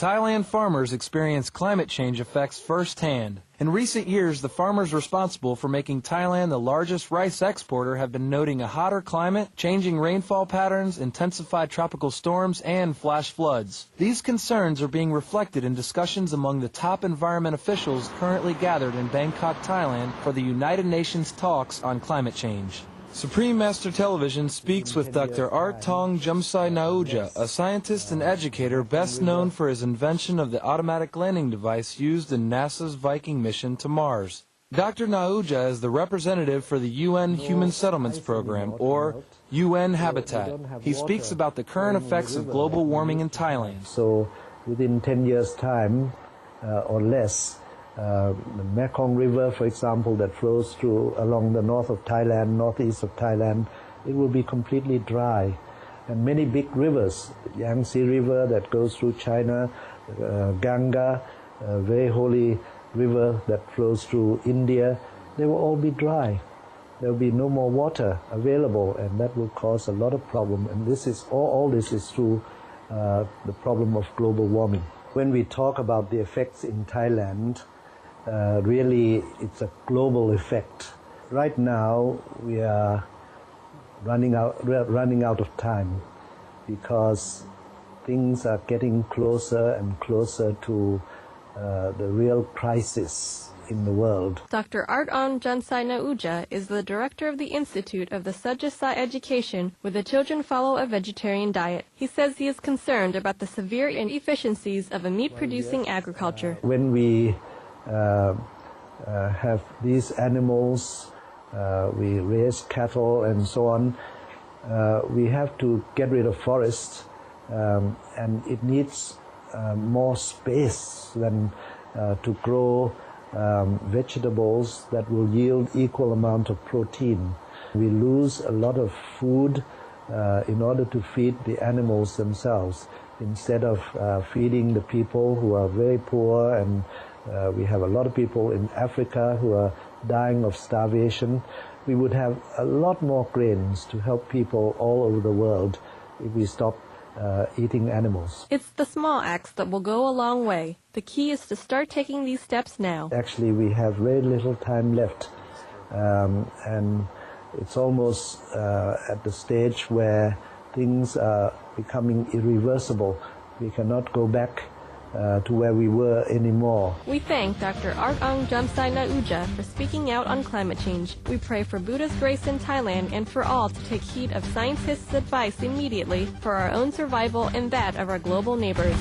Thailand farmers experience climate change effects firsthand. In recent years, the farmers responsible for making Thailand the largest rice exporter have been noting a hotter climate, changing rainfall patterns, intensified tropical storms, and flash floods. These concerns are being reflected in discussions among the top environment officials currently gathered in Bangkok, Thailand for the United Nations talks on climate change. Supreme Master Television speaks with Dr. Art Tong Jumsai Na Ayudhya, a scientist and educator best known for his invention of the automatic landing device used in NASA's Viking mission to Mars. Dr. Na Ayudhya is the representative for the UN Human Settlements Program, or UN Habitat. He speaks about the current effects of global warming in Thailand. So within 10 years' time or less, the Mekong River, for example, that flows through along the north of Thailand, northeast of Thailand, it will be completely dry. And many big rivers, Yangtze River that goes through China, Ganga, a very holy river that flows through India, they will all be dry. There will be no more water available, and that will cause a lot of problem. And this is all this is through the problem of global warming. When we talk about the effects in Thailand, really it's a global effect. Right now we are running out of time because things are getting closer and closer to the real crisis in the world. Dr. Art Tong Jumsai Na Ayudhya is the director of the Institute of the Sujasai Education, where the children follow a vegetarian diet. He says he is concerned about the severe inefficiencies of a meat-producing agriculture. When we have these animals, we raise cattle and so on, we have to get rid of forests, and it needs more space than to grow vegetables that will yield equal amount of protein. We lose a lot of food in order to feed the animals themselves, instead of feeding the people who are very poor, and we have a lot of people in Africa who are dying of starvation. We would have a lot more grains to help people all over the world if we stop eating animals. It's the small acts that will go a long way. The key is to start taking these steps now. Actually, we have very little time left, and it's almost at the stage where things are becoming irreversible. We cannot go back to where we were anymore. We thank Dr. Art Tong Jumsai Na Ayudhya for speaking out on climate change. We pray for Buddha's grace in Thailand and for all to take heed of scientists' advice immediately for our own survival and that of our global neighbors.